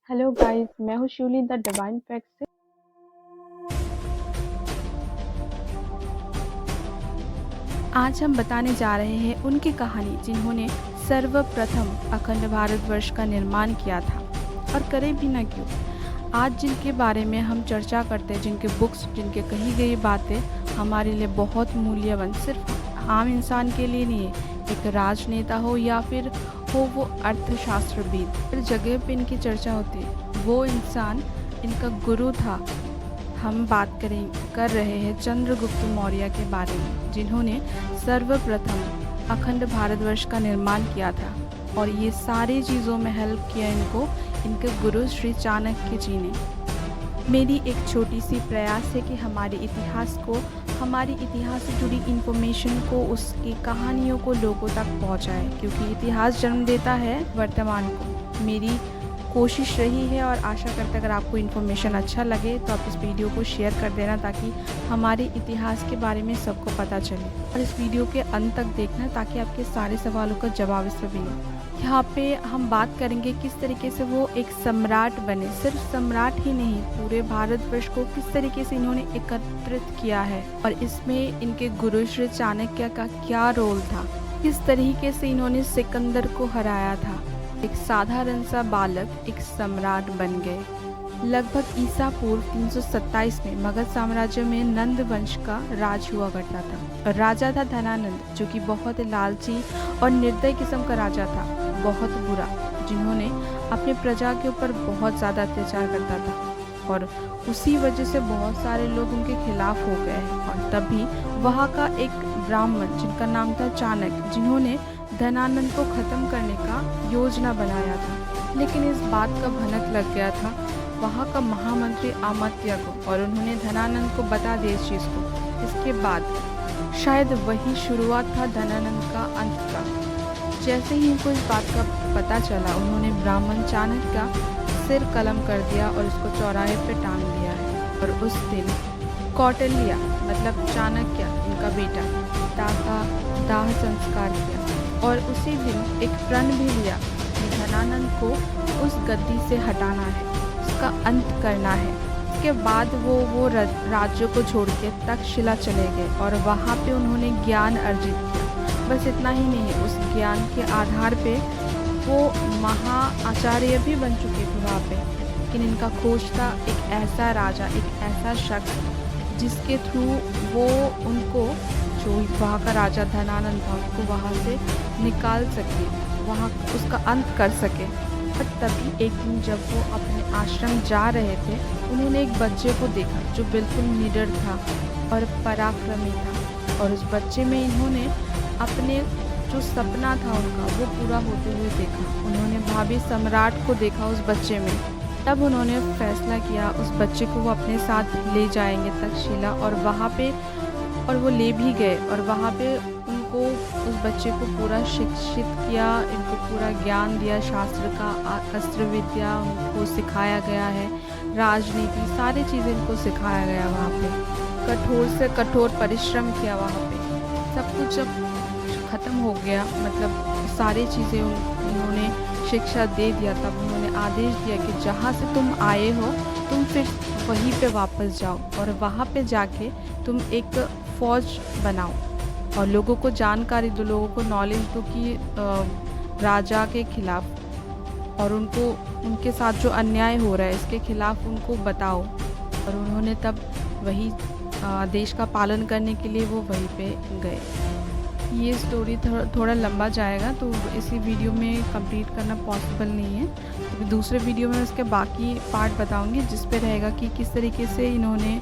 Hello guys, मैं हूँ शिवली the divine fact से। आज हम बताने जा रहे हैं उनकी कहानी जिन्होंने सर्वप्रथम अखंड भारतवर्ष का निर्माण किया था, और करे भी न क्यों। आज जिनके बारे में हम चर्चा करते हैं, जिनके बुक्स, जिनके कही गई बातें हमारे लिए बहुत मूल्यवान, सिर्फ आम इंसान के लिए नहीं है, एक राजनेता हो या फिर हो वो अर्थशास्त्रविद, हर जगह पे इनकी चर्चा होती है। वो इंसान इनका गुरु था। हम बात कर रहे हैं चंद्रगुप्त मौर्य के बारे में, जिन्होंने सर्वप्रथम अखंड भारतवर्ष का निर्माण किया था, और ये सारी चीज़ों में हेल्प किया इनको इनके गुरु श्री चाणक्य जी ने। मेरी एक छोटी सी प्रयास है कि हमारे इतिहास से जुड़ी इन्फॉर्मेशन को, उसकी कहानियों को लोगों तक पहुंचाए, क्योंकि इतिहास जन्म देता है वर्तमान को। मेरी कोशिश रही है और आशा करते हैं अगर आपको इन्फॉर्मेशन अच्छा लगे तो आप इस वीडियो को शेयर कर देना, ताकि हमारे इतिहास के बारे में सबको पता चले। और इस वीडियो के अंत तक देखना ताकि आपके सारे सवालों का जवाब इसमें मिले। यहाँ पे हम बात करेंगे किस तरीके से वो एक सम्राट बने। सिर्फ सम्राट ही नहीं, पूरे भारतवर्ष को किस तरीके से इन्होंने एकत्रित किया है, और इसमें इनके गुरु श्री चाणक्य का क्या रोल था, किस तरीके से इन्होंने सिकंदर को हराया था। एक साधारण सा बालक एक सम्राट बन गए। लगभग ईसा पूर्व 327 में मगध साम्राज्य में नंद वंश का राज हुआ करता था। राजा था धनानंद, जो कि बहुत लालची और निर्दयी किस्म का राजा था, बहुत बुरा, जिन्होंने अपने प्रजा के ऊपर बहुत ज़्यादा अत्याचार करता था, और उसी वजह से बहुत सारे लोग उनके खिलाफ हो गए। और तभी वहाँ का एक ब्राह्मण जिनका नाम था चाणक्य, जिन्होंने धनानंद को ख़त्म करने का योजना बनाया था, लेकिन इस बात का भनक लग गया था वहाँ का महामंत्री अमात्य को, और उन्होंने धनानंद को बता दिया इस चीज़ को। इसके बाद शायद वही शुरुआत था धनानंद का अंत का। जैसे ही इनको इस बात का पता चला, उन्होंने ब्राह्मण चाणक्य का सिर कलम कर दिया और उसको चौराहे पे टांग दिया है। और उस दिन कौटिल्य मतलब चाणक्य, इनका बेटा, पिता का दाह संस्कार किया, और उसी दिन एक प्रण भी लिया कि धनानंद को उस गद्दी से हटाना है, उसका अंत करना है। इसके बाद वो राज्यों को छोड़ के तक्षशिला चले गए, और वहाँ पे उन्होंने ज्ञान अर्जित किया। बस इतना ही नहीं, उस ज्ञान के आधार पे वो महाआचार्य भी बन चुके थे वहाँ पे। लेकिन इनका खोज था एक ऐसा राजा, एक ऐसा शख्स जिसके थ्रू वो उनको, जो वहाँ का राजा धनानंद था, उसको वहाँ से निकाल सके, वहाँ उसका अंत कर सके। और तभी एक दिन जब वो अपने आश्रम जा रहे थे, उन्होंने एक बच्चे को देखा जो बिल्कुल निडर था और पराक्रमी था, और उस बच्चे में इन्होंने अपने जो सपना था उनका वो पूरा होते हुए देखा। उन्होंने भावी सम्राट को देखा उस बच्चे में। तब उन्होंने फैसला किया उस बच्चे को वो अपने साथ ले जाएंगे तक्षशिला, और वहाँ पे, और वो ले भी गए, और वहाँ पे उनको, उस बच्चे को पूरा शिक्षित किया, इनको पूरा ज्ञान दिया, शास्त्र का, अस्त्र विद्या उनको सिखाया गया है, राजनीति, सारी चीज़ें इनको सिखाया गया। वहाँ पे कठोर से कठोर परिश्रम किया। वहाँ पे सब कुछ जब ख़त्म हो गया, मतलब सारी चीज़ें उन्होंने शिक्षा दे दिया, तब उन्होंने आदेश दिया कि जहाँ से तुम आए हो तुम फिर वहीं पे वापस जाओ, और वहाँ पे जाके तुम एक फ़ौज बनाओ, और लोगों को जानकारी दो, लोगों को नॉलेज दो कि राजा के खिलाफ, और उनको, उनके साथ जो अन्याय हो रहा है इसके खिलाफ उनको बताओ। और उन्होंने तब वही देश का पालन करने के लिए वो वहीं पे गए। ये स्टोरी थोड़ा लंबा जाएगा, तो इसी वीडियो में कंप्लीट करना पॉसिबल नहीं है। तो दूसरे वीडियो में उसके बाकी पार्ट बताऊंगी, जिस पे रहेगा कि किस तरीके से इन्होंने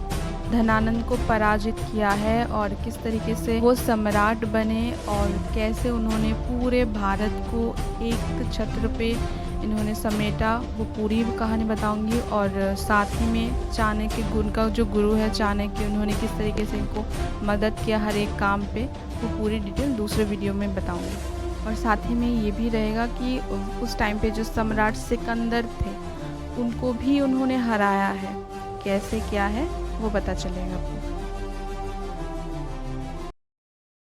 धनानंद को पराजित किया है, और किस तरीके से वो सम्राट बने, और कैसे उन्होंने पूरे भारत को एक छत्र पे इन्होंने समेटा। वो पूरी कहानी बताऊंगी, और साथ ही में चाणक्य, उनका जो गुरु है चाणक्य, उन्होंने किस तरीके से इनको मदद किया हर एक काम पे, वो पूरी डिटेल दूसरे वीडियो में बताऊंगी। और साथ ही में ये भी रहेगा कि उस टाइम पे जो सम्राट सिकंदर थे, उनको भी उन्होंने हराया है, कैसे क्या है वो पता चलेगा आपको।